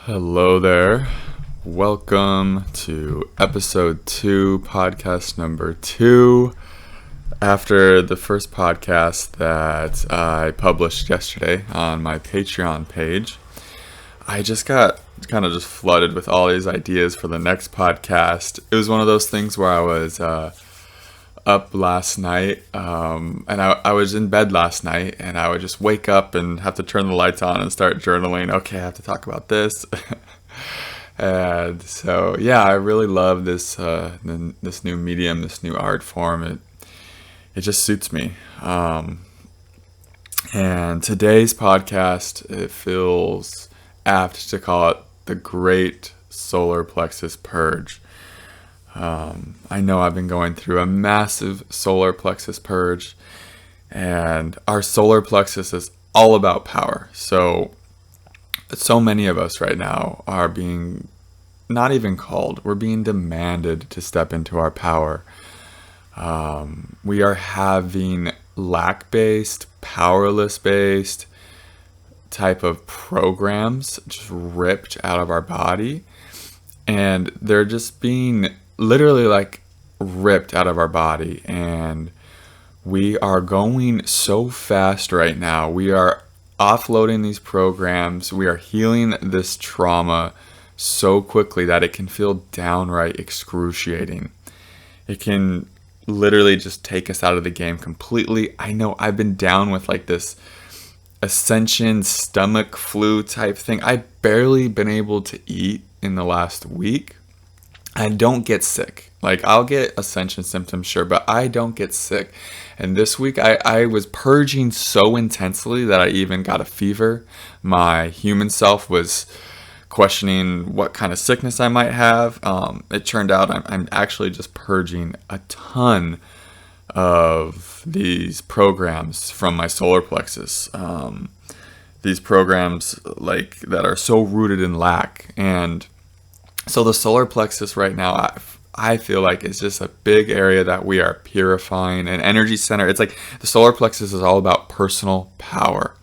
Hello there. Welcome to episode 2, podcast number 2. After the first podcast that I published yesterday on my Patreon page, I just got kind of just flooded with all these ideas for the next podcast. It was one of those things where I was up last night, and I was in bed last night, and I would just wake up and have to turn the lights on and start journaling. Okay, I have to talk about this. And so, yeah, I really love this this new medium, this new art form. It just suits me. And today's podcast, it feels apt to call it the Great Solar Plexus Purge. I know I've been going through a massive solar plexus purge, and our solar plexus is all about power. So many of us right now are being not even called, we're being demanded to step into our power. We are having lack-based, powerless-based type of programs just ripped out of our body, and they're just being literally like ripped out of our body. And we are going so fast right now. We are offloading these programs. We are healing this trauma so quickly that it can feel downright excruciating. It can literally just take us out of the game completely. I know I've been down with like this ascension stomach flu type thing. I've barely been able to eat in the last week. I don't get sick. Like, I'll get ascension symptoms, sure, but I don't get sick. And this week, I was purging so intensely that I even got a fever. My human self was questioning what kind of sickness I might have. It turned out I'm actually just purging a ton of these programs from my solar plexus. These programs like that are so rooted in lack. And so the solar plexus right now, I feel like it's just a big area that we are purifying, an energy center. It's like the solar plexus is all about personal power.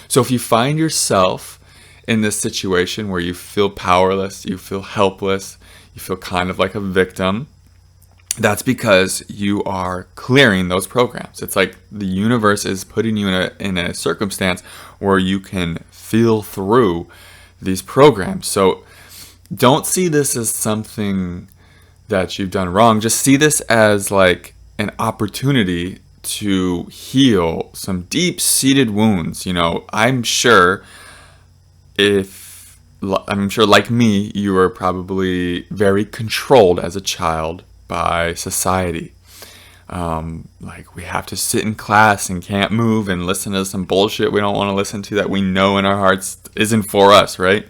So if you find yourself in this situation where you feel powerless, you feel helpless, you feel kind of like a victim, that's because you are clearing those programs. It's like the universe is putting you in a circumstance where you can feel through these programs. So don't see this as something that you've done wrong. Just see this as like an opportunity to heal some deep-seated wounds. You know, I'm sure like me, you were probably very controlled as a child by society. Like, we have to sit in class and can't move and listen to some bullshit we don't want to listen to that we know in our hearts isn't for us, right?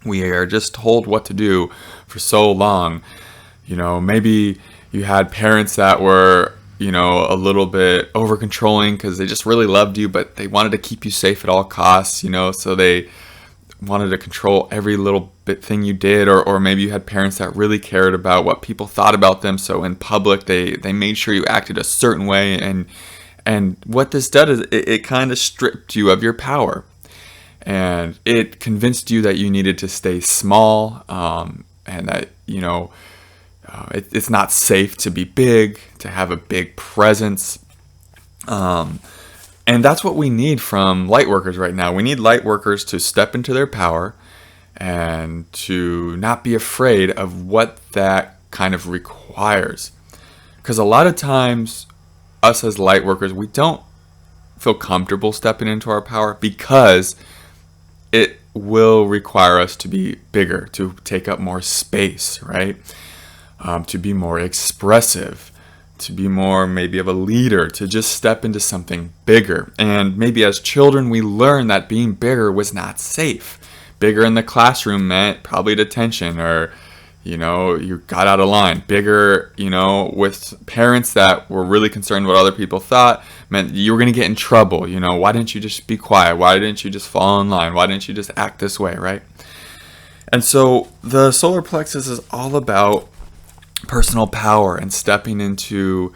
We are just told what to do for so long. You know, maybe you had parents that were, you know, a little bit over controlling because they just really loved you, but they wanted to keep you safe at all costs, you know, so they wanted to control every little bit thing you did. Or maybe you had parents that really cared about what people thought about them, so in public they made sure you acted a certain way. And what this did is it kind of stripped you of your power. And it convinced you that you needed to stay small, and that, you know, it's not safe to be big, to have a big presence. And that's what we need from light workers right now. We need light workers to step into their power and to not be afraid of what that kind of requires. Because a lot of times, us as light workers, we don't feel comfortable stepping into our power because it will require us to be bigger, to take up more space, right? To be more expressive, to be more maybe of a leader, to just step into something bigger. And maybe as children, we learned that being bigger was not safe. Bigger in the classroom meant probably detention, or, you know, you got out of line. Bigger, you know, with parents that were really concerned what other people thought meant you were going to get in trouble. You know, why didn't you just be quiet? Why didn't you just fall in line? Why didn't you just act this way, right? And so the solar plexus is all about personal power and stepping into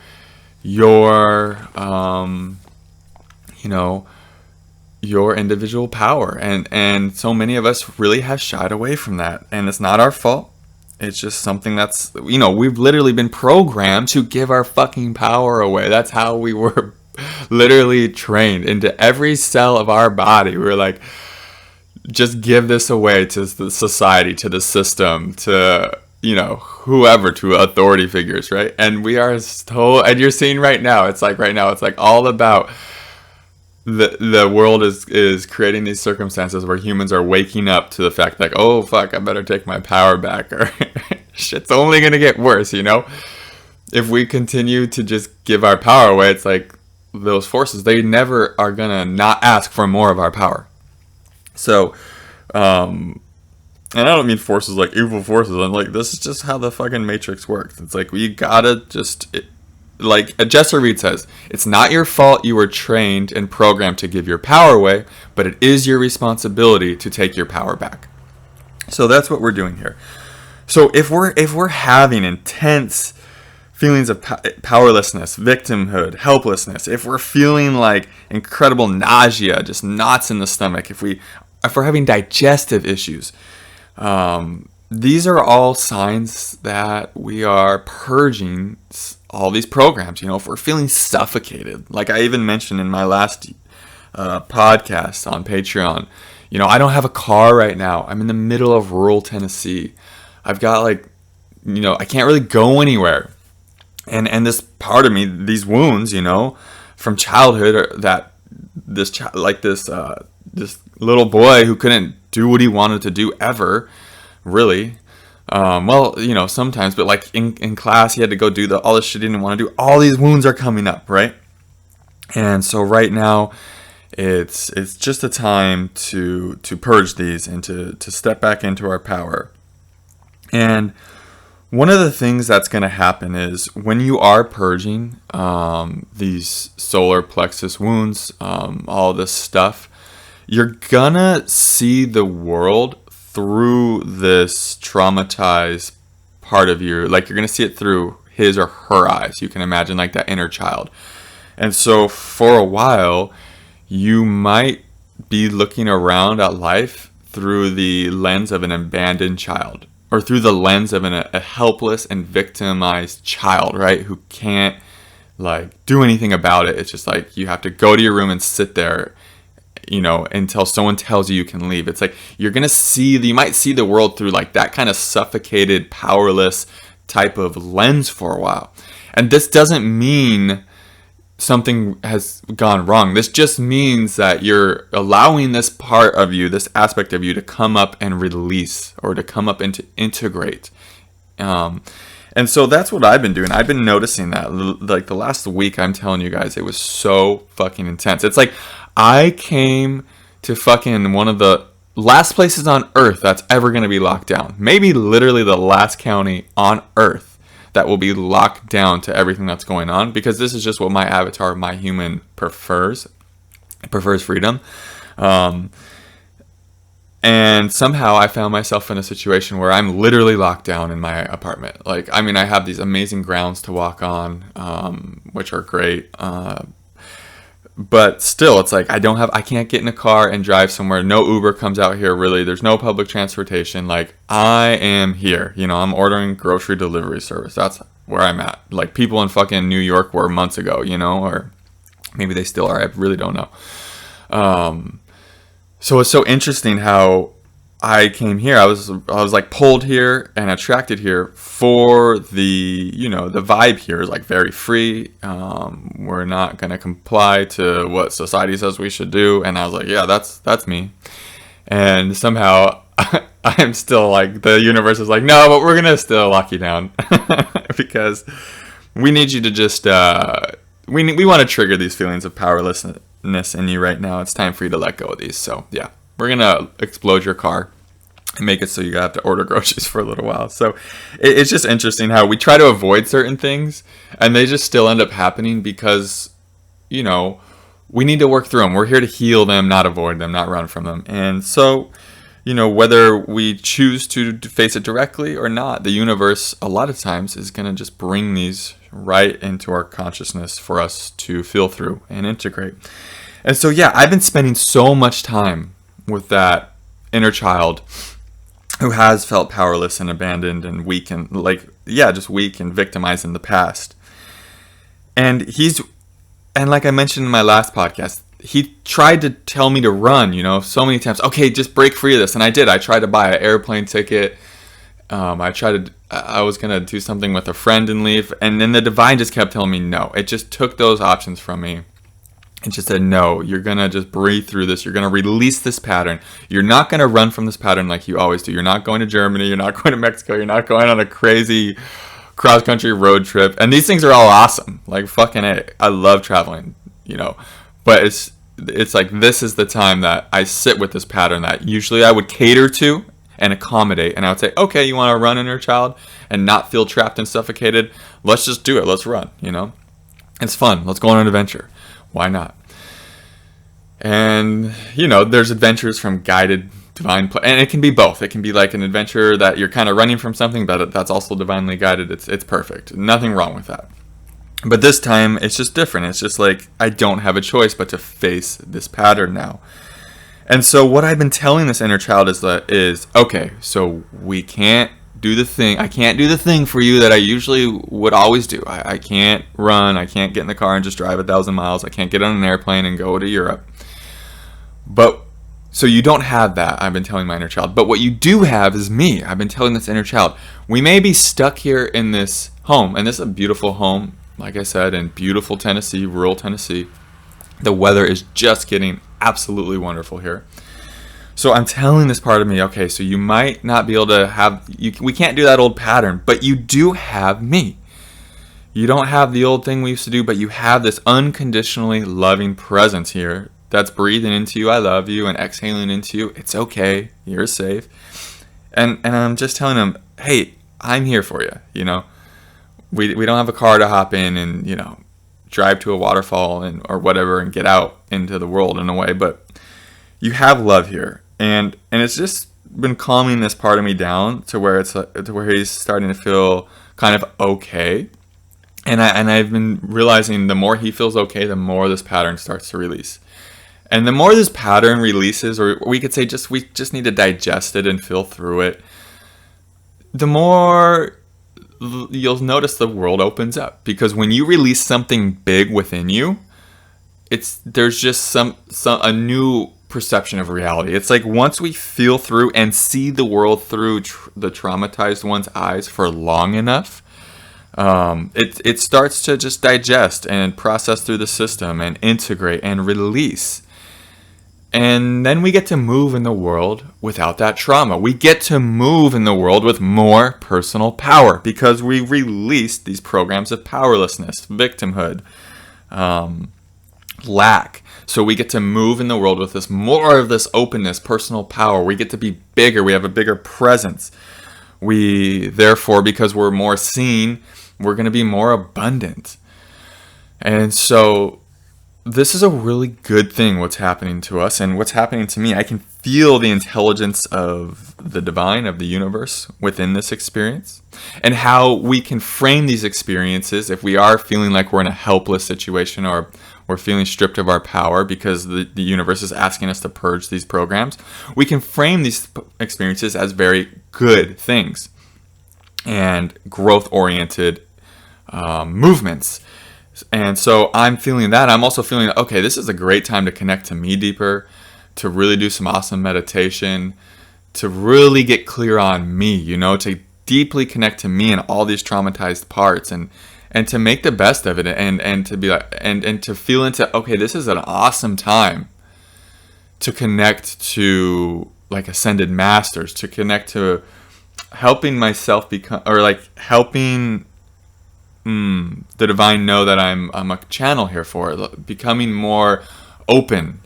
your, you know, your individual power. And so many of us really have shied away from that. And it's not our fault. It's just something that's, we've literally been programmed to give our fucking power away. That's how we were literally trained into every cell of our body. We were like, just give this away to the society, to the system, to, whoever, to authority figures, right? And we are and you're seeing right now, it's like all about the world is creating these circumstances where humans are waking up to the fact like, oh fuck, I better take my power back, or shit's only gonna get worse. If we continue to just give our power away, it's like those forces, they never are gonna not ask for more of our power. So and I don't mean forces like evil forces. I'm like, this is just how the fucking Matrix works. It's like, we gotta just like Jester Reed says, it's not your fault you were trained and programmed to give your power away, but it is your responsibility to take your power back. So that's what we're doing here. So if we're having intense feelings of powerlessness, victimhood, helplessness, if we're feeling like incredible nausea, just knots in the stomach, if we're having digestive issues, these are all signs that we are purging all these programs. If we're feeling suffocated, like I even mentioned in my last podcast on Patreon, I don't have a car right now. I'm in the middle of rural Tennessee. I've got I can't really go anywhere. And this part of me, these wounds, from childhood, that this little boy who couldn't do what he wanted to do ever, really. Sometimes, but like in class, he had to go do all this shit he didn't want to do. All these wounds are coming up, right? And so right now, it's just a time to purge these and to step back into our power. And one of the things that's going to happen is when you are purging these solar plexus wounds, all this stuff, you're gonna see the world through this traumatized part of you. Like, you're going to see it through his or her eyes. You can imagine like that inner child. And so for a while, you might be looking around at life through the lens of an abandoned child, or through the lens of a helpless and victimized child, right? Who can't do anything about it. It's just like, you have to go to your room and sit there, until someone tells you can leave. It's like, you might see the world through like that kind of suffocated, powerless type of lens for a while. And this doesn't mean something has gone wrong. This just means that you're allowing this part of you, this aspect of you, to come up and release, or to come up and to integrate. And so that's what I've been doing. I've been noticing that like the last week. I'm telling you guys, it was so fucking intense. It's like, I came to fucking one of the last places on earth that's ever going to be locked down. Maybe literally the last county on earth that will be locked down to everything that's going on, because this is just what my avatar, my human, prefers. It prefers freedom. And somehow I found myself in a situation where I'm literally locked down in my apartment. I have these amazing grounds to walk on, which are great. But still, it's like, I can't get in a car and drive somewhere. No Uber comes out here, really. There's no public transportation. Like, I am here. I'm ordering grocery delivery service. That's where I'm at. Like, people in fucking New York were months ago, or maybe they still are. I really don't know. So it's so interesting how I came here. I was like pulled here and attracted here for the vibe here is like very free. We're not gonna comply to what society says we should do. And I was like, yeah, that's me. And somehow I'm still like, the universe is like, no, but we're gonna still lock you down because we need you to just we want to trigger these feelings of powerlessness in you right now. It's time for you to let go of these. So yeah, we're gonna explode your car and make it so you have to order groceries for a little while. So it's just interesting how we try to avoid certain things and they just still end up happening because, we need to work through them. We're here to heal them, not avoid them, not run from them. And so, whether we choose to face it directly or not, the universe a lot of times is going to just bring these right into our consciousness for us to feel through and integrate. And so, yeah, I've been spending so much time with that inner child who has felt powerless and abandoned and weak and just weak and victimized in the past. And like I mentioned in my last podcast, he tried to tell me to run, so many times. Okay, just break free of this. And I did. I tried to buy an airplane ticket. I was going to do something with a friend and leave. And then the divine just kept telling me no. It just took those options from me. It just said, no, you're going to just breathe through this. You're going to release this pattern. You're not going to run from this pattern like you always do. You're not going to Germany. You're not going to Mexico. You're not going on a crazy cross-country road trip. And these things are all awesome. Like, fucking A. I love traveling, But it's like, this is the time that I sit with this pattern that usually I would cater to and accommodate. And I would say, okay, you want to run, inner child, and not feel trapped and suffocated? Let's just do it. Let's run, It's fun. Let's go on an adventure. Why not? And, there's adventures from guided divine and it can be both. It can be like an adventure that you're kind of running from something, but that's also divinely guided. It's perfect. Nothing wrong with that. But this time, it's just different. It's just like, I don't have a choice but to face this pattern now. And so what I've been telling this inner child is okay, so we can't do the thing. I can't do the thing for you that I usually would always do. I can't run. I can't get in the car and just drive 1,000 miles. I can't get on an airplane and go to Europe. But so you don't have that, I've been telling my inner child. But what you do have is me. I've been telling this inner child. We may be stuck here in this home, and this is a beautiful home, like I said, in beautiful Tennessee, rural Tennessee. The weather is just getting absolutely wonderful here. So I'm telling this part of me, okay, so you might not be able to we can't do that old pattern, but you do have me. You don't have the old thing we used to do, but you have this unconditionally loving presence here that's breathing into you, I love you, and exhaling into you, it's okay, you're safe. And I'm just telling him, hey, I'm here for you, We don't have a car to hop in and, drive to a waterfall or whatever and get out into the world in a way, but you have love here. And it's just been calming this part of me down to where he's starting to feel kind of okay. And I've been realizing the more he feels okay, the more this pattern starts to release. And the more this pattern releases, or we could say we just need to digest it and feel through it, the more you'll notice the world opens up. Because when you release something big within you, there's just a new perception of reality. It's like once we feel through and see the world through the traumatized one's eyes for long enough, it starts to just digest and process through the system and integrate and release. And then we get to move in the world without that trauma. We get to move in the world with more personal power because we released these programs of powerlessness, victimhood, lack. So we get to move in the world with more of this openness, personal power. We get to be bigger. We have a bigger presence. We, therefore, because we're more seen, we're going to be more abundant. And so this is a really good thing, what's happening to us and what's happening to me. I can feel the intelligence of the divine, of the universe within this experience, and how we can frame these experiences if we are feeling like we're in a helpless situation or we're feeling stripped of our power because the universe is asking us to purge these programs. We can frame these experiences as very good things and growth-oriented movements. And so I'm feeling that. I'm also feeling, okay, this is a great time to connect to me deeper, to really do some awesome meditation, to really get clear on me, to deeply connect to me and all these traumatized parts and to make the best of it and to be like, and to feel into, okay, this is an awesome time to connect to like ascended masters, to connect to helping myself become, or like helping the divine know that I'm a channel here for it, becoming more open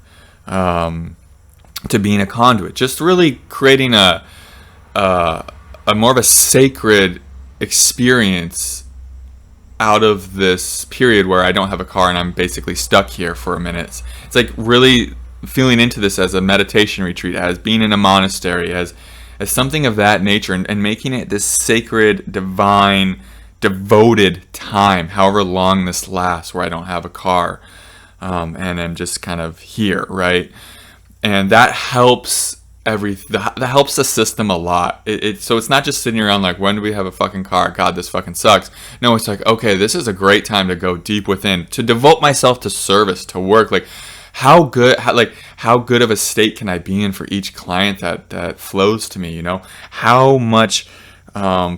to being a conduit, just really creating a more of a sacred experience out of this period where I don't have a car and I'm basically stuck here for a minute. It's like really feeling into this as a meditation retreat, as being in a monastery, as something of that nature, and making it this sacred, divine, devoted time, however long this lasts, where I don't have a car. and I'm just kind of here, right? And that helps that helps the system a lot. So it's not just sitting around like, when do we have a fucking car? God, this fucking sucks. No, it's like, okay, this is a great time to go deep within, to devote myself to service, to work. Like, how good of a state can I be in for each client that flows to me? You know, how much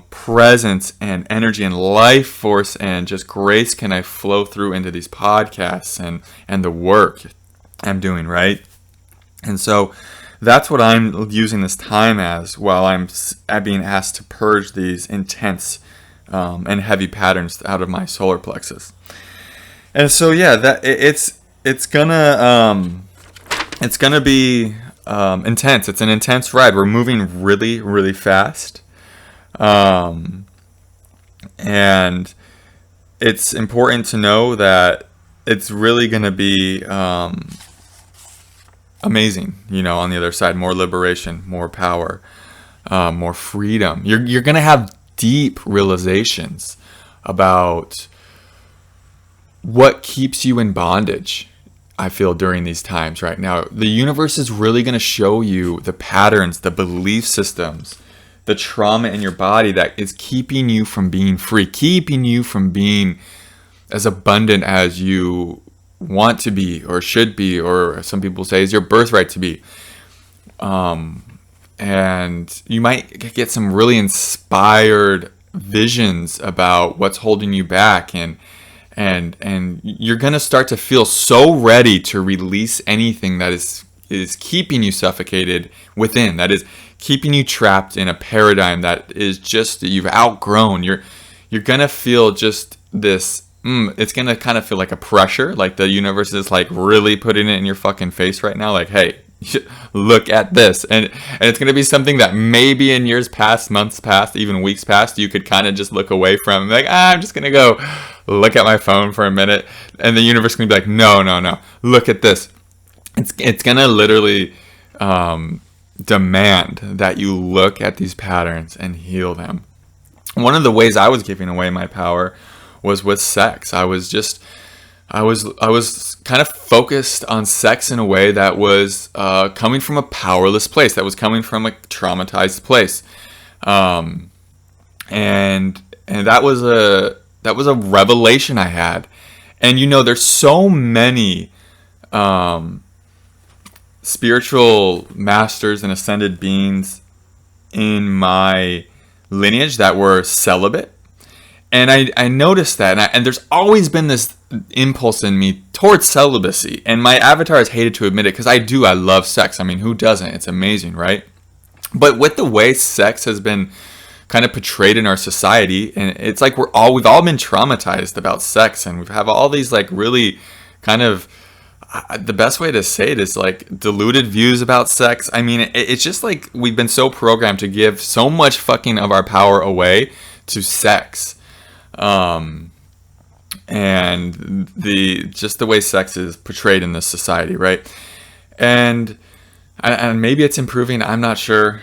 presence and energy and life force and just grace can I flow through into these podcasts and the work I'm doing, right? And so that's what I'm using this time as, while I'm being asked to purge these intense and heavy patterns out of my solar plexus. And so that it's gonna be intense. It's an intense ride. We're moving really, really fast, and it's important to know that it's really gonna be amazing, on the other side. More liberation, more power, more freedom. You're gonna have deep realizations about what keeps you in bondage, I feel, during these times right now. The universe is really gonna show you the patterns, the belief systems, the trauma in your body that is keeping you from being free, keeping you from being as abundant as you want to be, or should be, or some people say is your birthright to be. And you might get some really inspired visions about what's holding you back, and you're gonna start to feel so ready to release anything that is keeping you suffocated within, that is keeping you trapped in a paradigm that is just you've outgrown. You're gonna feel just this. It's gonna kind of feel like a pressure, like the universe is like really putting it in your fucking face right now, like, hey, look at this. And it's gonna be something that maybe in years past, months past, even weeks past, you could kind of just look away from, like, I'm just gonna go look at my phone for a minute, and the universe is gonna be like, no, look at this. It's gonna literally demand that you look at these patterns and heal them. One of the ways I was giving away my power was with sex. I was kind of focused on sex in a way that was coming from a powerless place, that was coming from a traumatized place, and that was a revelation I had. And there's so many spiritual masters and ascended beings in my lineage that were celibate. And I noticed that, and there's always been this impulse in me towards celibacy. And my avatar has hated to admit it, because I love sex. I mean, who doesn't? It's amazing, right? But with the way sex has been kind of portrayed in our society, and it's like we've all been traumatized about sex, and we have all these like really kind of, the best way to say it is like diluted views about sex. I mean, it's just like we've been so programmed to give so much fucking of our power away to sex. And the way sex is portrayed in this society, right? And maybe it's improving, I'm not sure.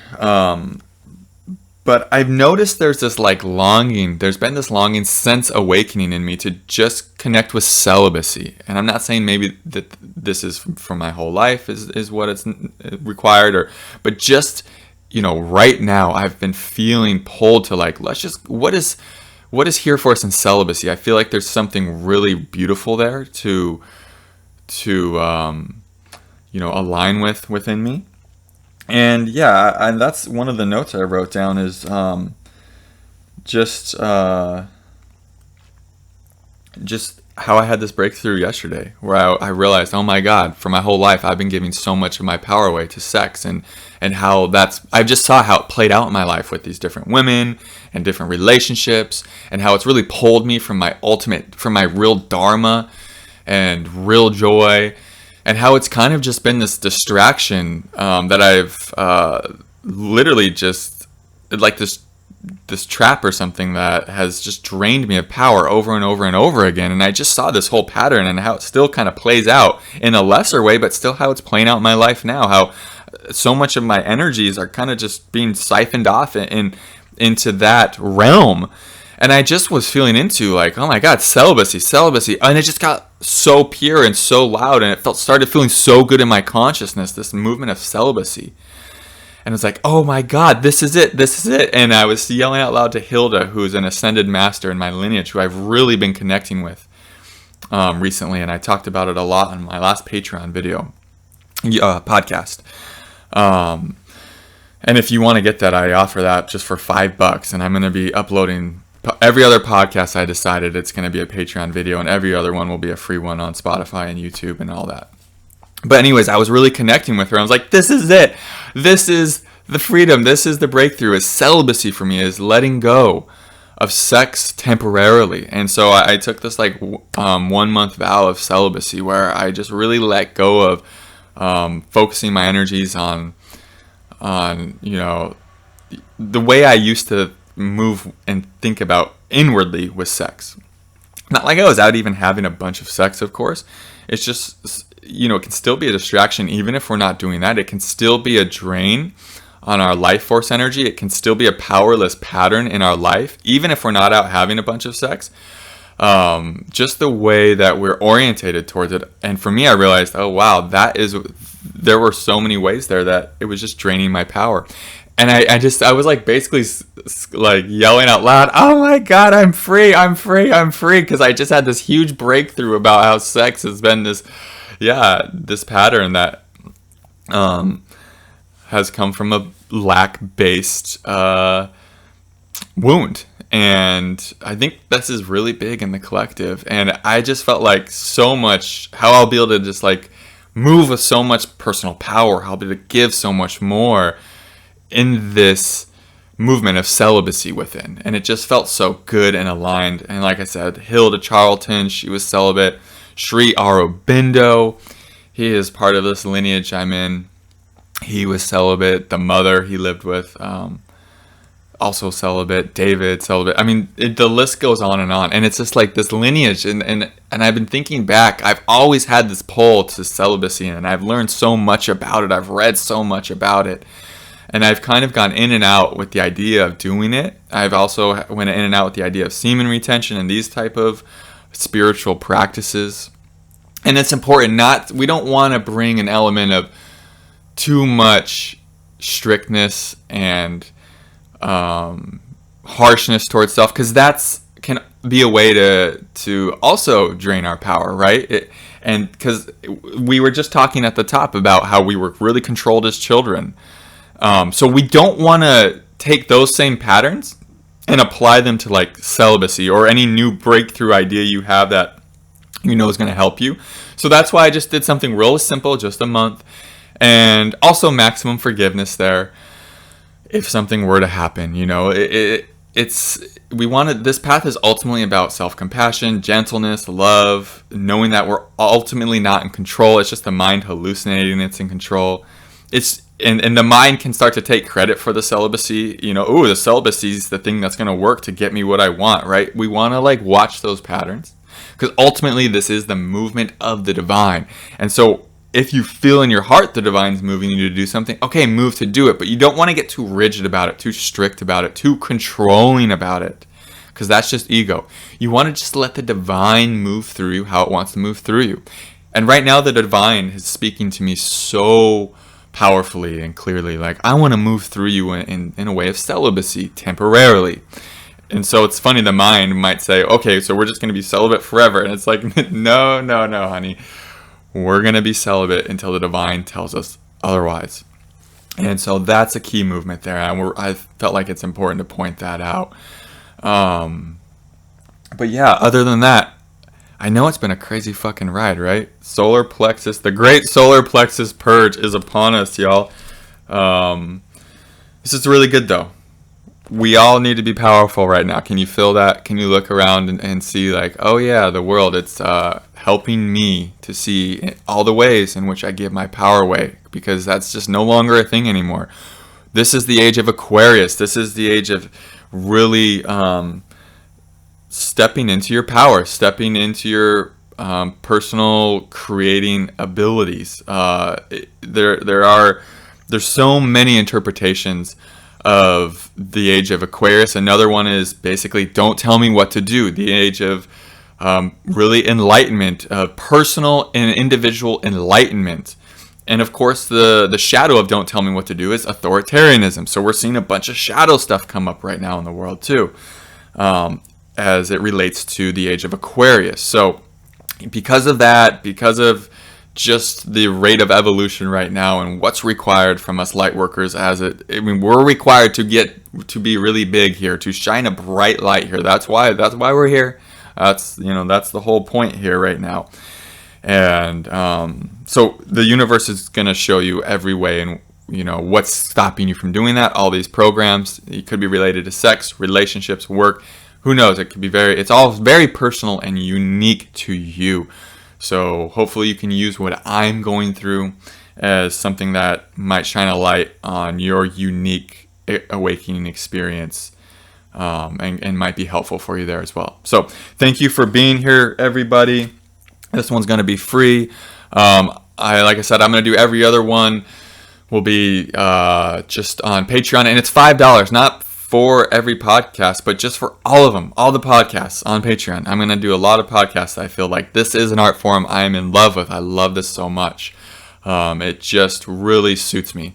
But I've noticed there's this like longing, there's been this longing since awakening in me to just connect with celibacy. And I'm not saying maybe that this is from my whole life is what it's required, but just, right now I've been feeling pulled to like, what is here for us in celibacy? I feel like there's something really beautiful there to align within me. And and that's one of the notes I wrote down is just how I had this breakthrough yesterday, where I realized, oh my God, for my whole life I've been giving so much of my power away to sex, and how I just saw how it played out in my life with these different women and different relationships, and how it's really pulled me from my real dharma and real joy, and how it's kind of just been this distraction that I've literally just like this trap or something that has just drained me of power over and over and over again. And I just saw this whole pattern and how it still kind of plays out in a lesser way, but still how it's playing out in my life now, how so much of my energies are kind of just being siphoned off into that realm. And I just was feeling into like, oh my God, celibacy. And it just got so pure and so loud, and it started feeling so good in my consciousness, this movement of celibacy. And it was like, oh my God, this is it. And I was yelling out loud to Hilda, who's an ascended master in my lineage, who I've really been connecting with recently. And I talked about it a lot on my last Patreon podcast. And if you want to get that, I offer that just for $5. And I'm going to be uploading every other podcast. I decided it's going to be a Patreon video, and every other one will be a free one on Spotify and YouTube and all that. But anyways, I was really connecting with her. I was like, this is it. This is the freedom. This is the breakthrough. Is celibacy for me, is letting go of sex temporarily. And so I took this like 1 month vow of celibacy, where I just really let go of focusing my energies on the way I used to move and think about inwardly with sex. Not like I was out even having a bunch of sex, of course. It's just, it can still be a distraction even if we're not doing that. It can still be a drain on our life force energy. It can still be a powerless pattern in our life, even if we're not out having a bunch of sex. Just the way that we're orientated towards it. And for me, I realized, oh wow, there were so many ways there that it was just draining my power. And I was like basically like yelling out loud, oh my God, I'm free. Because I just had this huge breakthrough about how sex has been this pattern that has come from a lack-based wound. And I think this is really big in the collective. And I just felt like so much, how I'll be able to just like move with so much personal power, how I'll be able to give so much more in this movement of celibacy within. And it just felt so good and aligned. And like I said, Hilda Charlton, she was celibate. Sri Aurobindo, he is part of this lineage I'm in. He was celibate. The mother he lived with, also celibate. David, celibate. I mean, the list goes on. And it's just like this lineage. And I've been thinking back, I've always had this pull to celibacy, and I've learned so much about it. I've read so much about it. And I've kind of gone in and out with the idea of doing it. I've also went in and out with the idea of semen retention and these type of spiritual practices. And it's important, we don't want to bring an element of too much strictness and harshness towards self, because can be a way to also drain our power, right? And because we were just talking at the top about how we were really controlled as children. So we don't want to take those same patterns and apply them to like celibacy or any new breakthrough idea you have that is going to help you. So that's why I just did something real simple, just a month, and also maximum forgiveness there. If something were to happen, this path is ultimately about self-compassion, gentleness, love, knowing that we're ultimately not in control. It's just the mind hallucinating it's in control. And the mind can start to take credit for the celibacy. The celibacy is the thing that's going to work to get me what I want, right? We want to like watch those patterns, because ultimately this is the movement of the divine. And so if you feel in your heart the divine's moving you to do something, okay, move to do it. But you don't want to get too rigid about it, too strict about it, too controlling about it, because that's just ego. You want to just let the divine move through you how it wants to move through you. And right now the divine is speaking to me so powerfully and clearly, like, I want to move through you in a way of celibacy temporarily. And so it's funny, the mind might say, okay, so we're just going to be celibate forever. And it's like, no, honey. We're going to be celibate until the divine tells us otherwise. And so that's a key movement there. I felt like it's important to point that out. But yeah, other than that, I know it's been a crazy fucking ride, right? Solar Plexus, the great Solar Plexus Purge is upon us, y'all. This is really good, though. We all need to be powerful right now. Can you feel that? Can you look around and see, like, oh yeah, the world, it's helping me to see all the ways in which I give my power away, because that's just no longer a thing anymore. This is the age of Aquarius. This is the age of really stepping into your power, stepping into your personal creating abilities. There's so many interpretations of the age of Aquarius. Another one is basically don't tell me what to do, the age of really enlightenment, personal and individual enlightenment. And of course, the shadow of don't tell me what to do is authoritarianism. So we're seeing a bunch of shadow stuff come up right now in the world too, as it relates to the age of Aquarius. So because of that, because of just the rate of evolution right now and what's required from us light workers, we're required to get to be really big here, to shine a bright light here. That's why we're here. That's the whole point here right now. And so the universe is going to show you every way, and what's stopping you from doing that. All these programs, it could be related to sex, relationships, work. Who knows? It could be it's all very personal and unique to you. So hopefully you can use what I'm going through as something that might shine a light on your unique awakening experience, and might be helpful for you there as well. So thank you for being here, everybody. This one's going to be free. Like I said, I'm going to do every other one will be just on Patreon, and it's $5, not for every podcast, but just for all of them, all the podcasts on Patreon. I'm going to do a lot of podcasts. I feel like this is an art form I am in love with. I love this so much. It just really suits me,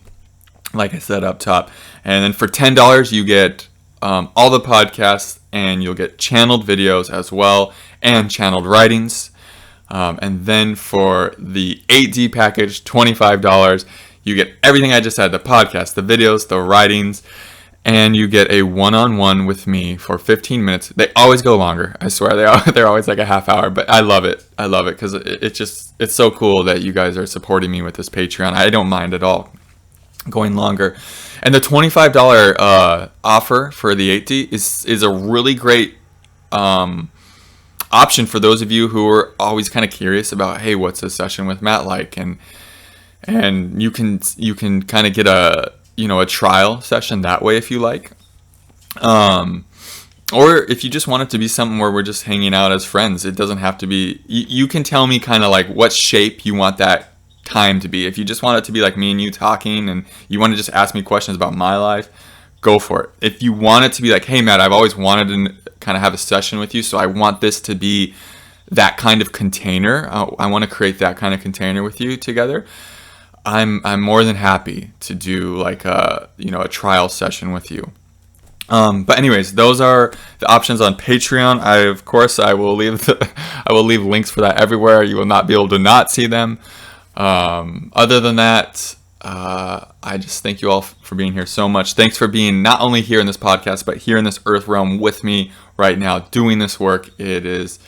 like I said up top. And then for $10, you get all the podcasts, and you'll get channeled videos as well, and channeled writings. And then for the 8D package, $25, you get everything I just said, the podcast, the videos, the writings, and you get a one-on-one with me for 15 minutes. They always go longer. I swear they're always like a half hour, but I love it. I love it because it's so cool that you guys are supporting me with this Patreon. I don't mind at all going longer. And the $25 offer for the 8D is a really great option for those of you who are always kind of curious about, hey, what's a session with Matt like? And you can kind of get a trial session that way if you like. Or if you just want it to be something where we're just hanging out as friends, it doesn't have to be, you can tell me kind of like what shape you want that time to be. If you just want it to be like me and you talking and you want to just ask me questions about my life, go for it. If you want it to be like, hey Matt, I've always wanted to kind of have a session with you, so I want this to be that kind of container. I want to create that kind of container with you together. I'm more than happy to do like a trial session with you. But anyways, those are the options on Patreon. I will leave links for that everywhere. You will not be able to not see them. Other than that, I just thank you all for being here so much. Thanks for being not only here in this podcast, but here in this earth realm with me right now doing this work. It is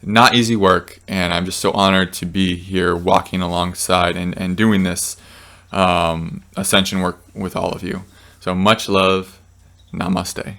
not easy work, and I'm just so honored to be here walking alongside and doing this ascension work with all of you. So much love. Namaste.